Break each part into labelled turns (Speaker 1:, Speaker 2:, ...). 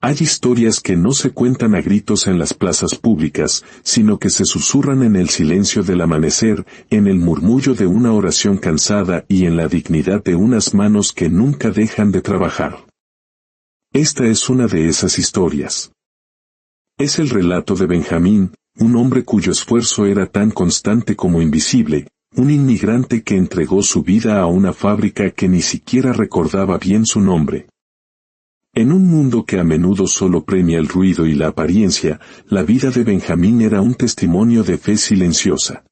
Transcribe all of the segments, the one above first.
Speaker 1: Hay historias que no se cuentan a gritos en las plazas públicas, sino que se susurran en el silencio del amanecer, en el murmullo de una oración cansada y en la dignidad de unas manos que nunca dejan de trabajar. Esta es una de esas historias. Es el relato de Benjamín, un hombre cuyo esfuerzo era tan constante como invisible, un inmigrante que entregó su vida a una fábrica que ni siquiera recordaba bien su nombre. En un mundo que a menudo solo premia el ruido y la apariencia, la vida de Benjamín era un testimonio de fe silenciosa.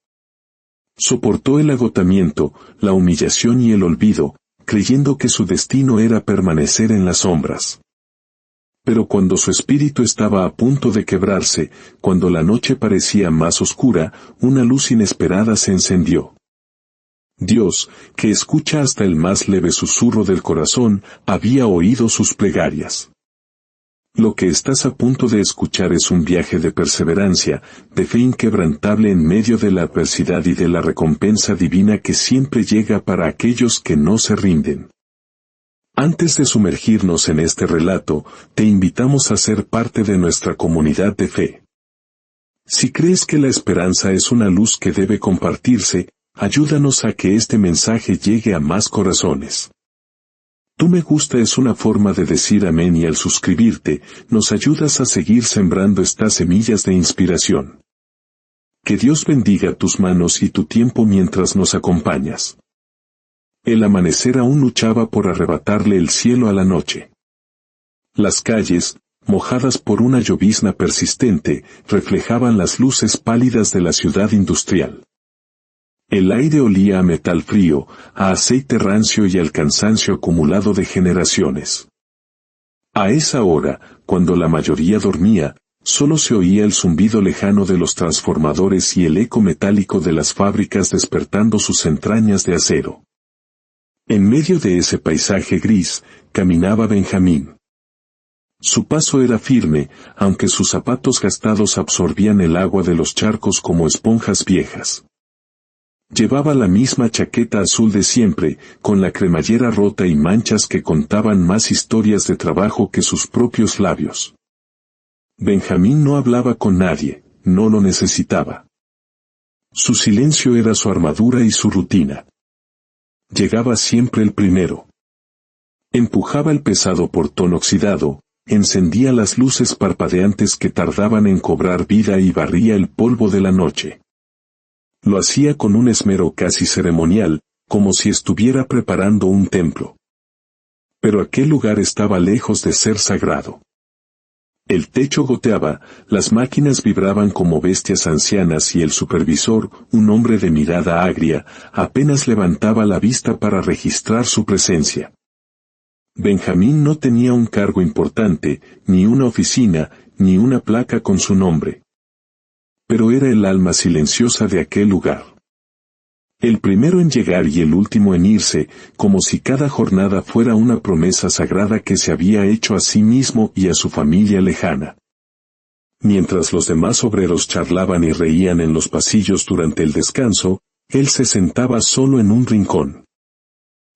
Speaker 1: Soportó el agotamiento, la humillación y el olvido, creyendo que su destino era permanecer en las sombras. Pero cuando su espíritu estaba a punto de quebrarse, cuando la noche parecía más oscura, una luz inesperada se encendió. Dios, que escucha hasta el más leve susurro del corazón, había oído sus plegarias. Lo que estás a punto de escuchar es un viaje de perseverancia, de fe inquebrantable en medio de la adversidad y de la recompensa divina que siempre llega para aquellos que no se rinden. Antes de sumergirnos en este relato, te invitamos a ser parte de nuestra comunidad de fe. Si crees que la esperanza es una luz que debe compartirse, ayúdanos a que este mensaje llegue a más corazones. Tu me gusta es una forma de decir amén y al suscribirte, nos ayudas a seguir sembrando estas semillas de inspiración. Que Dios bendiga tus manos y tu tiempo mientras nos acompañas. El amanecer aún luchaba por arrebatarle el cielo a la noche. Las calles, mojadas por una llovizna persistente, reflejaban las luces pálidas de la ciudad industrial. El aire olía a metal frío, a aceite rancio y al cansancio acumulado de generaciones. A esa hora, cuando la mayoría dormía, solo se oía el zumbido lejano de los transformadores y el eco metálico de las fábricas despertando sus entrañas de acero. En medio de ese paisaje gris, caminaba Benjamín. Su paso era firme, aunque sus zapatos gastados absorbían el agua de los charcos como esponjas viejas. Llevaba la misma chaqueta azul de siempre, con la cremallera rota y manchas que contaban más historias de trabajo que sus propios labios. Benjamín no hablaba con nadie, no lo necesitaba. Su silencio era su armadura y su rutina. Llegaba siempre el primero. Empujaba el pesado portón oxidado, encendía las luces parpadeantes que tardaban en cobrar vida y barría el polvo de la noche. Lo hacía con un esmero casi ceremonial, como si estuviera preparando un templo. Pero aquel lugar estaba lejos de ser sagrado. El techo goteaba, las máquinas vibraban como bestias ancianas y el supervisor, un hombre de mirada agria, apenas levantaba la vista para registrar su presencia. Benjamín no tenía un cargo importante, ni una oficina, ni una placa con su nombre. Pero era el alma silenciosa de aquel lugar. El primero en llegar y el último en irse, como si cada jornada fuera una promesa sagrada que se había hecho a sí mismo y a su familia lejana. Mientras los demás obreros charlaban y reían en los pasillos durante el descanso, él se sentaba solo en un rincón.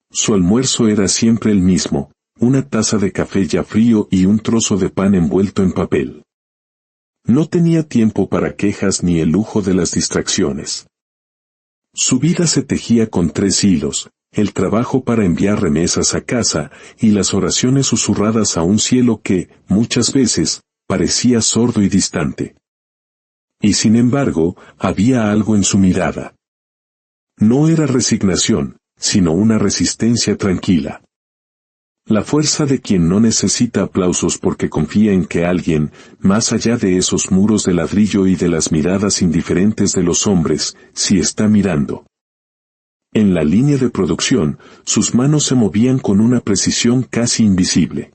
Speaker 1: Su almuerzo era siempre el mismo, una taza de café ya frío y un trozo de pan envuelto en papel. No tenía tiempo para quejas ni el lujo de las distracciones. Su vida se tejía con 3 hilos, el trabajo para enviar remesas a casa, y las oraciones susurradas a un cielo que, muchas veces, parecía sordo y distante. Y sin embargo, había algo en su mirada. No era resignación, sino una resistencia tranquila. La fuerza de quien no necesita aplausos porque confía en que alguien, más allá de esos muros de ladrillo y de las miradas indiferentes de los hombres, sí está mirando. En la línea de producción, sus manos se movían con una precisión casi invisible.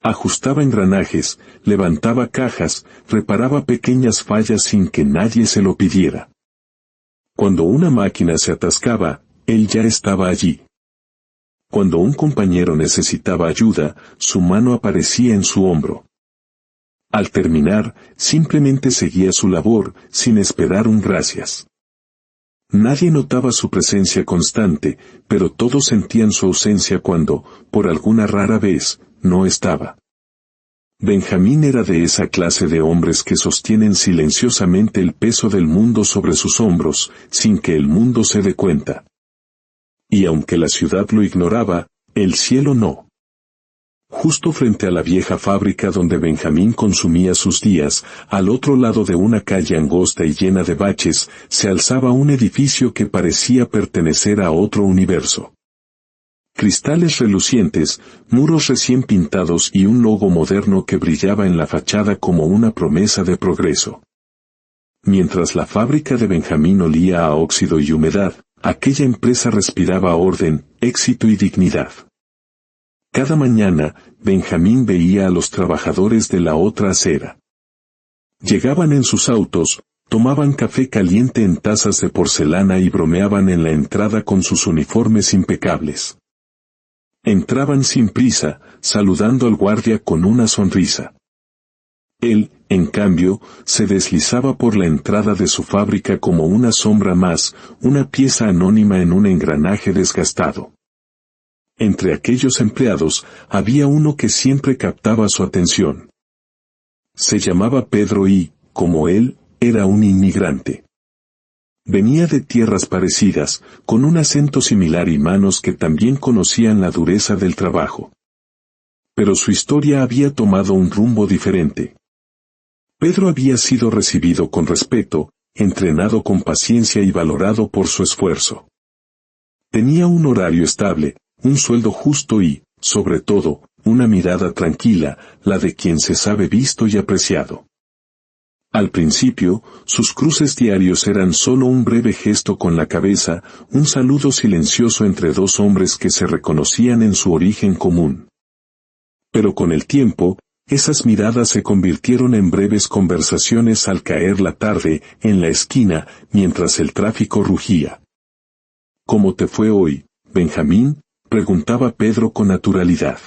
Speaker 1: Ajustaba engranajes, levantaba cajas, reparaba pequeñas fallas sin que nadie se lo pidiera. Cuando una máquina se atascaba, él ya estaba allí. Cuando un compañero necesitaba ayuda, su mano aparecía en su hombro. Al terminar, simplemente seguía su labor, sin esperar un gracias. Nadie notaba su presencia constante, pero todos sentían su ausencia cuando, por alguna rara vez, no estaba. Benjamín era de esa clase de hombres que sostienen silenciosamente el peso del mundo sobre sus hombros, sin que el mundo se dé cuenta. Y aunque la ciudad lo ignoraba, el cielo no. Justo frente a la vieja fábrica donde Benjamín consumía sus días, al otro lado de una calle angosta y llena de baches, se alzaba un edificio que parecía pertenecer a otro universo. Cristales relucientes, muros recién pintados y un logo moderno que brillaba en la fachada como una promesa de progreso. Mientras la fábrica de Benjamín olía a óxido y humedad, aquella empresa respiraba orden, éxito y dignidad. Cada mañana, Benjamín veía a los trabajadores de la otra acera. Llegaban en sus autos, tomaban café caliente en tazas de porcelana y bromeaban en la entrada con sus uniformes impecables. Entraban sin prisa, saludando al guardia con una sonrisa. Él, en cambio, se deslizaba por la entrada de su fábrica como una sombra más, una pieza anónima en un engranaje desgastado. Entre aquellos empleados, había uno que siempre captaba su atención. Se llamaba Pedro y, como él, era un inmigrante. Venía de tierras parecidas, con un acento similar y manos que también conocían la dureza del trabajo. Pero su historia había tomado un rumbo diferente. Pedro había sido recibido con respeto, entrenado con paciencia y valorado por su esfuerzo. Tenía un horario estable, un sueldo justo y, sobre todo, una mirada tranquila, la de quien se sabe visto y apreciado. Al principio, sus cruces diarios eran solo un breve gesto con la cabeza, un saludo silencioso entre dos hombres que se reconocían en su origen común. Pero con el tiempo, esas miradas se convirtieron en breves conversaciones al caer la tarde, en la esquina, mientras el tráfico rugía. ¿Cómo te fue hoy, Benjamín?, preguntaba Pedro con naturalidad.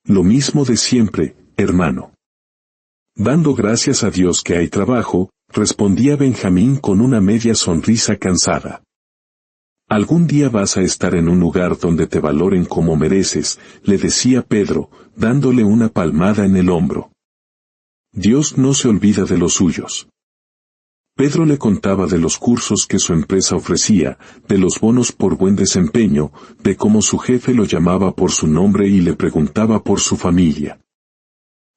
Speaker 1: Lo mismo de siempre, hermano. Dando gracias a Dios que hay trabajo, respondía Benjamín con una media sonrisa cansada. Algún día vas a estar en un lugar donde te valoren como mereces, le decía Pedro, dándole una palmada en el hombro. Dios no se olvida de los suyos. Pedro le contaba de los cursos que su empresa ofrecía, de los bonos por buen desempeño, de cómo su jefe lo llamaba por su nombre y le preguntaba por su familia.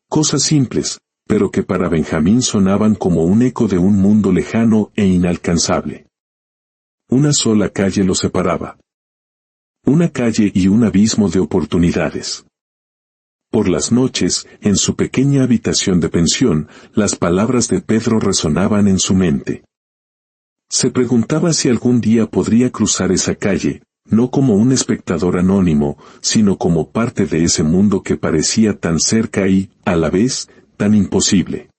Speaker 1: Cosas simples, pero que para Benjamín sonaban como un eco de un mundo lejano e inalcanzable. Una sola calle lo separaba. Una calle y un abismo de oportunidades. Por las noches, en su pequeña habitación de pensión, las palabras de Pedro resonaban en su mente. Se preguntaba si algún día podría cruzar esa calle, no como un espectador anónimo, sino como parte de ese mundo que parecía tan cerca y, a la vez, tan imposible.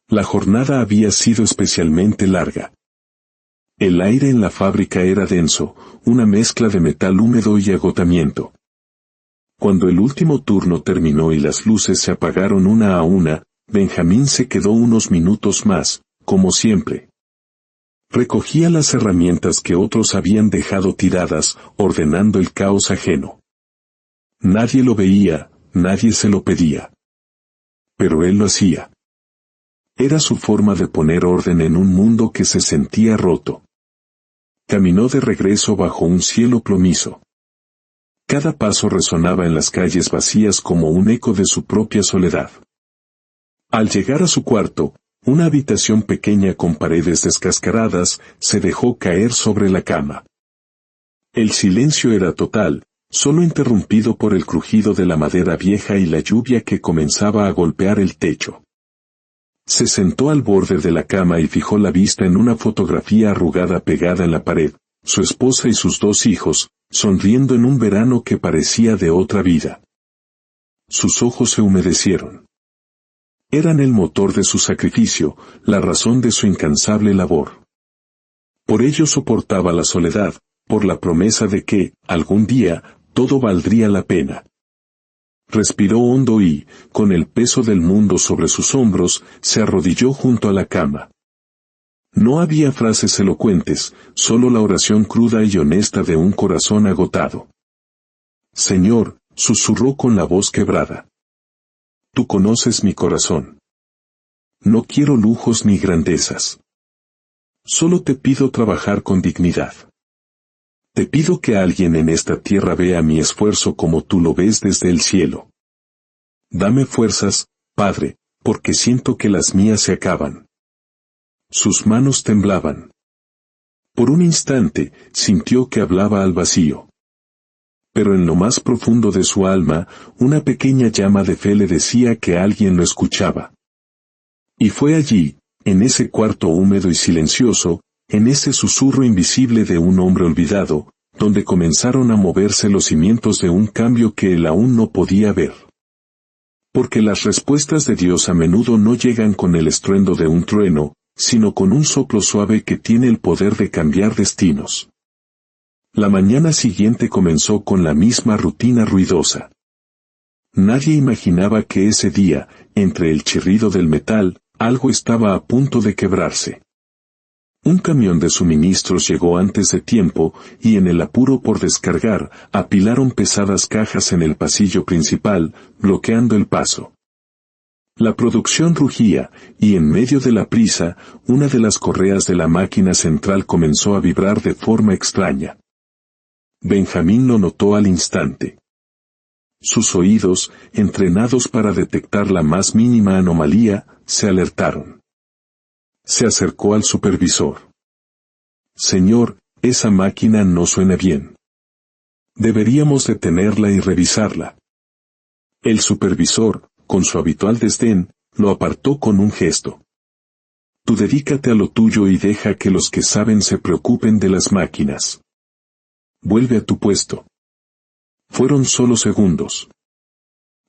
Speaker 1: La jornada había sido especialmente larga. El aire en la fábrica era denso, una mezcla de metal húmedo y agotamiento. Cuando el último turno terminó y las luces se apagaron una a una, Benjamín se quedó unos minutos más, como siempre. Recogía las herramientas que otros habían dejado tiradas, ordenando el caos ajeno. Nadie lo veía, nadie se lo pedía. Pero él lo hacía. Era su forma de poner orden en un mundo que se sentía roto. Caminó de regreso bajo un cielo plomizo. Cada paso resonaba en las calles vacías como un eco de su propia soledad. Al llegar a su cuarto, una habitación pequeña con paredes descascaradas, se dejó caer sobre la cama. El silencio era total, solo interrumpido por el crujido de la madera vieja y la lluvia que comenzaba a golpear el techo. Se sentó al borde de la cama y fijó la vista en una fotografía arrugada pegada en la pared, su esposa y sus dos hijos, sonriendo en un verano que parecía de otra vida. Sus ojos se humedecieron. Eran el motor de su sacrificio, la razón de su incansable labor. Por ello soportaba la soledad, por la promesa de que, algún día, todo valdría la pena. Respiró hondo y, con el peso del mundo sobre sus hombros, se arrodilló junto a la cama. No había frases elocuentes, solo la oración cruda y honesta de un corazón agotado. Señor, susurró con la voz quebrada. tú conoces mi corazón. No quiero lujos ni grandezas. Solo te pido trabajar con dignidad. Te pido que alguien en esta tierra vea mi esfuerzo como tú lo ves desde el cielo. Dame fuerzas, Padre, porque siento que las mías se acaban. Sus manos temblaban. Por un instante, sintió que hablaba al vacío. Pero en lo más profundo de su alma, una pequeña llama de fe le decía que alguien lo escuchaba. Y fue allí, en ese cuarto húmedo y silencioso, en ese susurro invisible de un hombre olvidado, donde comenzaron a moverse los cimientos de un cambio que él aún no podía ver. Porque las respuestas de Dios a menudo no llegan con el estruendo de un trueno, sino con un soplo suave que tiene el poder de cambiar destinos. La mañana siguiente comenzó con la misma rutina ruidosa. Nadie imaginaba que ese día, entre el chirrido del metal, algo estaba a punto de quebrarse. Un camión de suministros llegó antes de tiempo, y en el apuro por descargar, apilaron pesadas cajas en el pasillo principal, bloqueando el paso. La producción rugía, y en medio de la prisa, una de las correas de la máquina central comenzó a vibrar de forma extraña. Benjamín lo notó al instante. Sus oídos, entrenados para detectar la más mínima anomalía, se alertaron. Se acercó al supervisor. Señor, esa máquina no suena bien. Deberíamos detenerla y revisarla. El supervisor, con su habitual desdén, lo apartó con un gesto. Tú dedícate a lo tuyo y deja que los que saben se preocupen de las máquinas. Vuelve a tu puesto. Fueron solo segundos.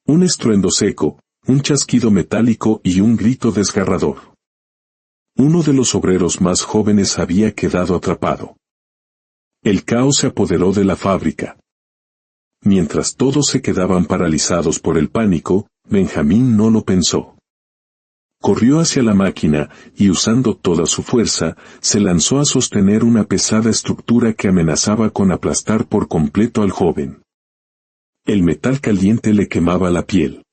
Speaker 1: Un estruendo seco, un chasquido metálico y un grito desgarrador. Uno de los obreros más jóvenes había quedado atrapado. El caos se apoderó de la fábrica. Mientras todos se quedaban paralizados por el pánico, Benjamín no lo pensó. Corrió hacia la máquina y usando toda su fuerza, se lanzó a sostener una pesada estructura que amenazaba con aplastar por completo al joven. El metal caliente le quemaba la piel.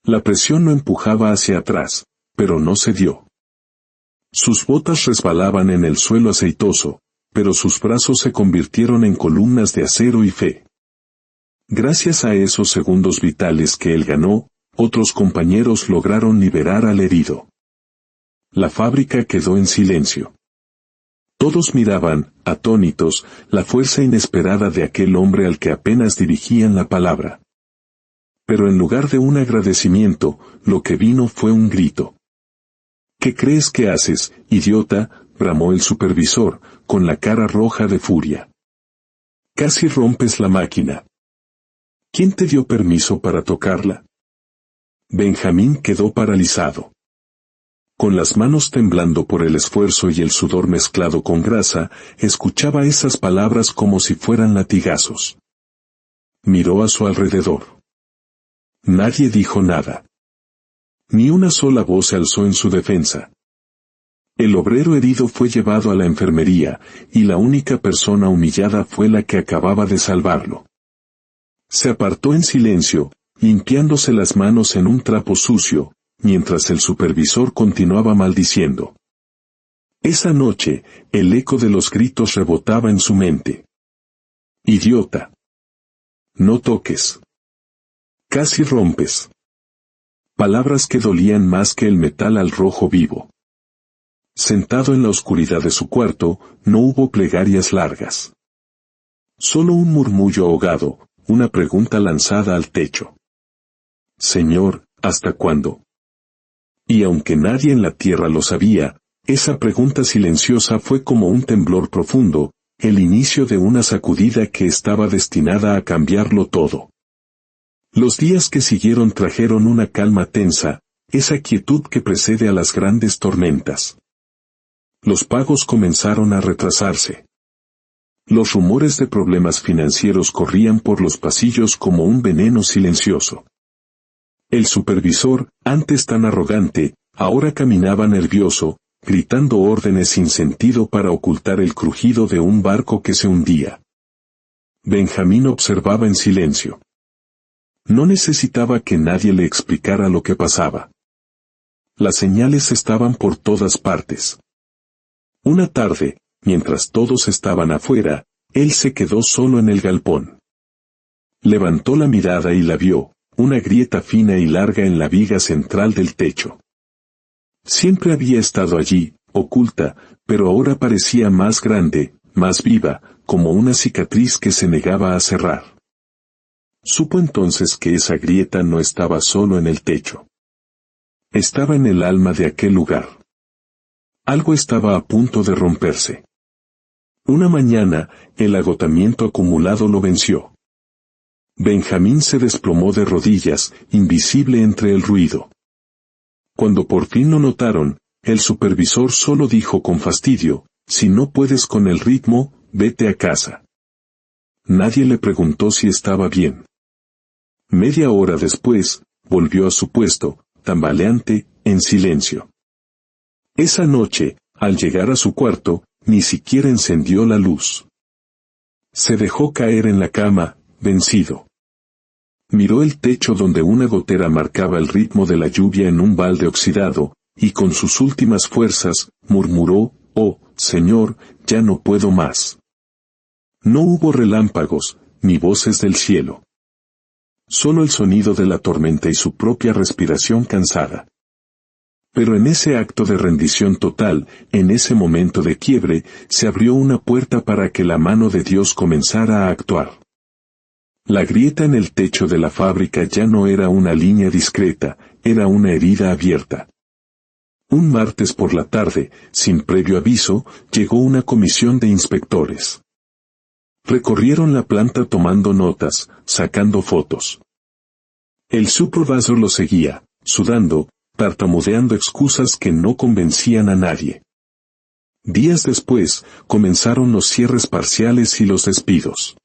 Speaker 1: La presión lo empujaba hacia atrás, pero no cedió. Sus botas resbalaban en el suelo aceitoso, pero sus brazos se convirtieron en columnas de acero y fe. Gracias a esos segundos vitales que él ganó, otros compañeros lograron liberar al herido. La fábrica quedó en silencio. Todos miraban, atónitos, la fuerza inesperada de aquel hombre al que apenas dirigían la palabra. Pero en lugar de un agradecimiento, lo que vino fue un grito. ¿Qué crees que haces, idiota?, bramó el supervisor, con la cara roja de furia. Casi rompes la máquina. ¿Quién te dio permiso para tocarla? Benjamín quedó paralizado. Con las manos temblando por el esfuerzo y el sudor mezclado con grasa, escuchaba esas palabras como si fueran latigazos. Miró a su alrededor. Nadie dijo nada. Ni una sola voz se alzó en su defensa. El obrero herido fue llevado a la enfermería, y la única persona humillada fue la que acababa de salvarlo. Se apartó en silencio, limpiándose las manos en un trapo sucio, mientras el supervisor continuaba maldiciendo. Esa noche, el eco de los gritos rebotaba en su mente. Idiota. No toques. Casi rompes. Palabras que dolían más que el metal al rojo vivo. Sentado en la oscuridad de su cuarto, no hubo plegarias largas. Solo un murmullo ahogado, una pregunta lanzada al techo. Señor, ¿hasta cuándo? Y aunque nadie en la tierra lo sabía, esa pregunta silenciosa fue como un temblor profundo, el inicio de una sacudida que estaba destinada a cambiarlo todo. Los días que siguieron trajeron una calma tensa, esa quietud que precede a las grandes tormentas. Los pagos comenzaron a retrasarse. Los rumores de problemas financieros corrían por los pasillos como un veneno silencioso. El supervisor, antes tan arrogante, ahora caminaba nervioso, gritando órdenes sin sentido para ocultar el crujido de un barco que se hundía. Benjamín observaba en silencio. No necesitaba que nadie le explicara lo que pasaba. Las señales estaban por todas partes. Una tarde, mientras todos estaban afuera, él se quedó solo en el galpón. Levantó la mirada y la vio, una grieta fina y larga en la viga central del techo. Siempre había estado allí, oculta, pero ahora parecía más grande, más viva, como una cicatriz que se negaba a cerrar. Supo entonces que esa grieta no estaba solo en el techo. Estaba en el alma de aquel lugar. Algo estaba a punto de romperse. Una mañana, el agotamiento acumulado lo venció. Benjamín se desplomó de rodillas, invisible entre el ruido. Cuando por fin lo notaron, el supervisor solo dijo con fastidio: «Si no puedes con el ritmo, vete a casa». Nadie le preguntó si estaba bien. Media hora después, volvió a su puesto, tambaleante, en silencio. Esa noche, al llegar a su cuarto, ni siquiera encendió la luz. Se dejó caer en la cama, vencido. Miró el techo donde una gotera marcaba el ritmo de la lluvia en un balde oxidado, y con sus últimas fuerzas, murmuró: «Oh, Señor, ya no puedo más». No hubo relámpagos, ni voces del cielo. Solo el sonido de la tormenta y su propia respiración cansada. Pero en ese acto de rendición total, en ese momento de quiebre, se abrió una puerta para que la mano de Dios comenzara a actuar. La grieta en el techo de la fábrica ya no era una línea discreta, era una herida abierta. Un martes por la tarde, sin previo aviso, llegó una comisión de inspectores. Recorrieron la planta tomando notas, sacando fotos. El supervisor lo seguía, sudando, tartamudeando excusas que no convencían a nadie. Días después, comenzaron los cierres parciales y los despidos.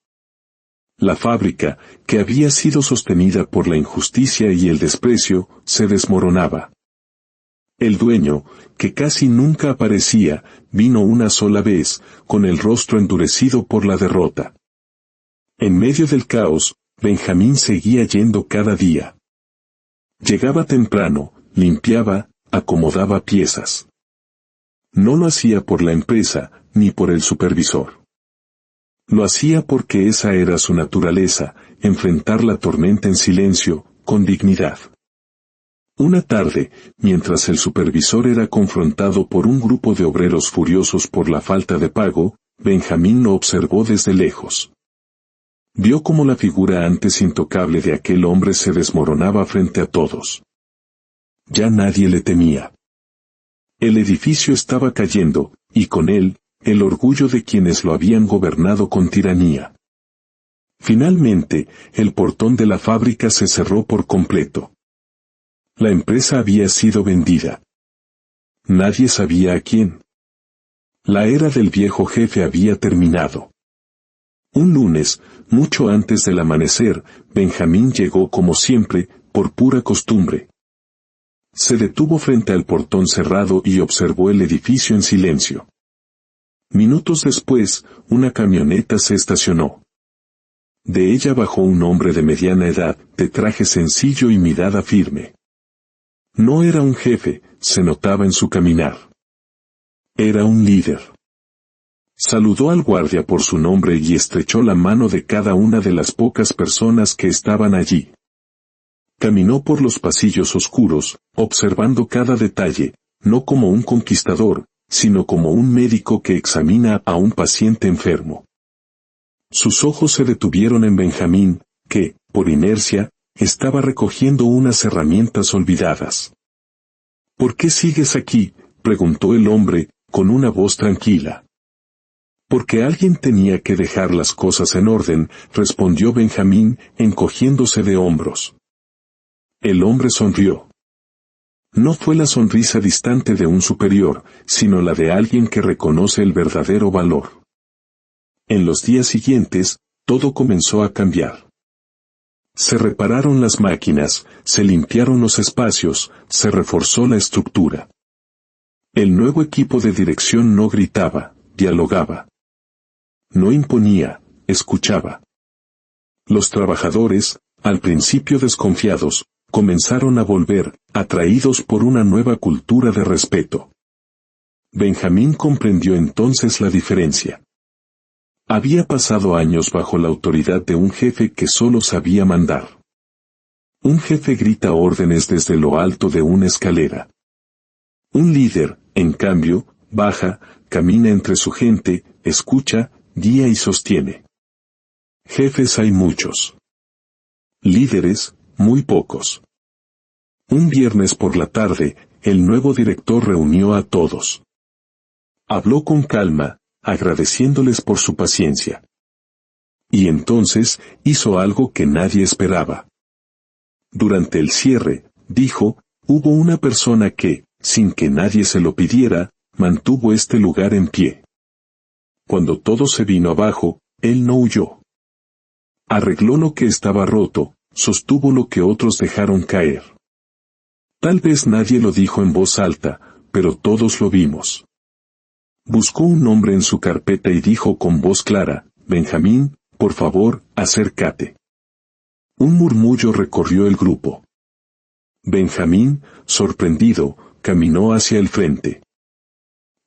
Speaker 1: La fábrica, que había sido sostenida por la injusticia y el desprecio, se desmoronaba. El dueño, que casi nunca aparecía, vino una sola vez, con el rostro endurecido por la derrota. En medio del caos, Benjamín seguía yendo cada día. Llegaba temprano, limpiaba, acomodaba piezas. No lo hacía por la empresa, ni por el supervisor. Lo hacía porque esa era su naturaleza, enfrentar la tormenta en silencio, con dignidad. Una tarde, mientras el supervisor era confrontado por un grupo de obreros furiosos por la falta de pago, Benjamín lo observó desde lejos. Vio cómo la figura antes intocable de aquel hombre se desmoronaba frente a todos. Ya nadie le temía. El edificio estaba cayendo, y con él, el orgullo de quienes lo habían gobernado con tiranía. Finalmente, el portón de la fábrica se cerró por completo. La empresa había sido vendida. Nadie sabía a quién. La era del viejo jefe había terminado. Un lunes, mucho antes del amanecer, Benjamín llegó como siempre, por pura costumbre. Se detuvo frente al portón cerrado y observó el edificio en silencio. Minutos después, una camioneta se estacionó. De ella bajó un hombre de mediana edad, de traje sencillo y mirada firme. No era un jefe, se notaba en su caminar. Era un líder. Saludó al guardia por su nombre y estrechó la mano de cada una de las pocas personas que estaban allí. Caminó por los pasillos oscuros, observando cada detalle, no como un conquistador, sino como un médico que examina a un paciente enfermo. Sus ojos se detuvieron en Benjamín, que, por inercia, estaba recogiendo unas herramientas olvidadas. «¿Por qué sigues aquí?», preguntó el hombre, con una voz tranquila. «Porque alguien tenía que dejar las cosas en orden», respondió Benjamín, encogiéndose de hombros. El hombre sonrió. No fue la sonrisa distante de un superior, sino la de alguien que reconoce el verdadero valor. En los días siguientes, todo comenzó a cambiar. Se repararon las máquinas, se limpiaron los espacios, se reforzó la estructura. El nuevo equipo de dirección no gritaba, dialogaba. No imponía, escuchaba. Los trabajadores, al principio desconfiados, comenzaron a volver, atraídos por una nueva cultura de respeto. Benjamín comprendió entonces la diferencia. Había pasado años bajo la autoridad de un jefe que solo sabía mandar. Un jefe grita órdenes desde lo alto de una escalera. Un líder, en cambio, baja, camina entre su gente, escucha, guía y sostiene. Jefes hay muchos. Líderes, muy pocos. Un viernes por la tarde, el nuevo director reunió a todos. Habló con calma, agradeciéndoles por su paciencia. Y entonces, hizo algo que nadie esperaba. Durante el cierre, dijo, hubo una persona que, sin que nadie se lo pidiera, mantuvo este lugar en pie. Cuando todo se vino abajo, él no huyó. Arregló lo que estaba roto, sostuvo lo que otros dejaron caer. Tal vez nadie lo dijo en voz alta, pero todos lo vimos. Buscó un nombre en su carpeta y dijo con voz clara, Benjamín, por favor, acércate. Un murmullo recorrió el grupo. Benjamín, sorprendido, caminó hacia el frente.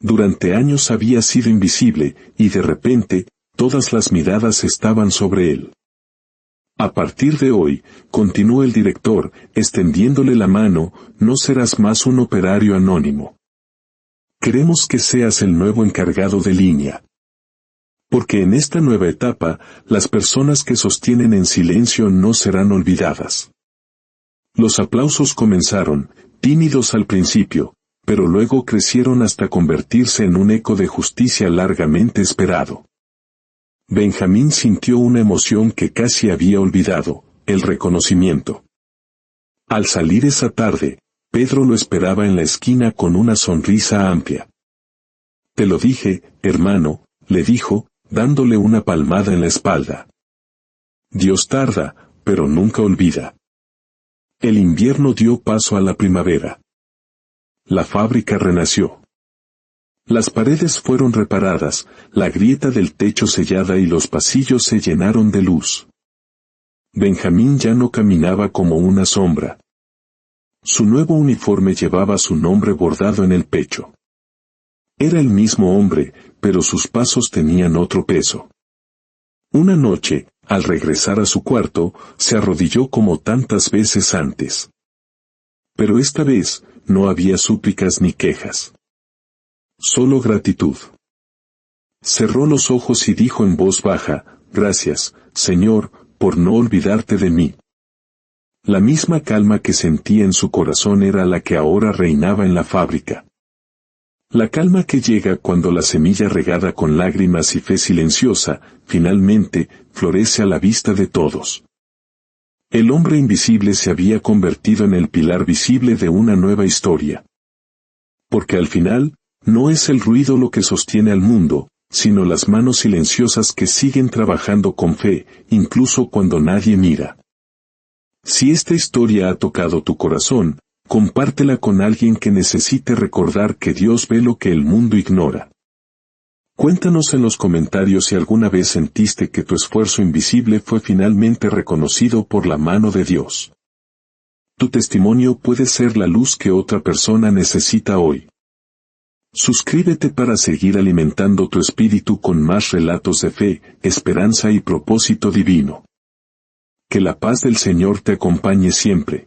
Speaker 1: Durante años había sido invisible, y de repente, todas las miradas estaban sobre él. A partir de hoy, continuó el director, extendiéndole la mano, no serás más un operario anónimo. Queremos que seas el nuevo encargado de línea. Porque en esta nueva etapa, las personas que sostienen en silencio no serán olvidadas. Los aplausos comenzaron, tímidos al principio, pero luego crecieron hasta convertirse en un eco de justicia largamente esperado. Benjamín sintió una emoción que casi había olvidado, el reconocimiento. Al salir esa tarde, Pedro lo esperaba en la esquina con una sonrisa amplia. Te lo dije, hermano, le dijo, dándole una palmada en la espalda. Dios tarda, pero nunca olvida. El invierno dio paso a la primavera. La fábrica renació. Las paredes fueron reparadas, la grieta del techo sellada y los pasillos se llenaron de luz. Benjamín ya no caminaba como una sombra. Su nuevo uniforme llevaba su nombre bordado en el pecho. Era el mismo hombre, pero sus pasos tenían otro peso. Una noche, al regresar a su cuarto, se arrodilló como tantas veces antes. Pero esta vez, no había súplicas ni quejas. Solo gratitud. Cerró los ojos y dijo en voz baja, gracias, Señor, por no olvidarte de mí. La misma calma que sentía en su corazón era la que ahora reinaba en la fábrica. La calma que llega cuando la semilla regada con lágrimas y fe silenciosa, finalmente, florece a la vista de todos. El hombre invisible se había convertido en el pilar visible de una nueva historia. Porque al final, no es el ruido lo que sostiene al mundo, sino las manos silenciosas que siguen trabajando con fe, incluso cuando nadie mira. Si esta historia ha tocado tu corazón, compártela con alguien que necesite recordar que Dios ve lo que el mundo ignora. Cuéntanos en los comentarios si alguna vez sentiste que tu esfuerzo invisible fue finalmente reconocido por la mano de Dios. Tu testimonio puede ser la luz que otra persona necesita hoy. Suscríbete para seguir alimentando tu espíritu con más relatos de fe, esperanza y propósito divino. Que la paz del Señor te acompañe siempre.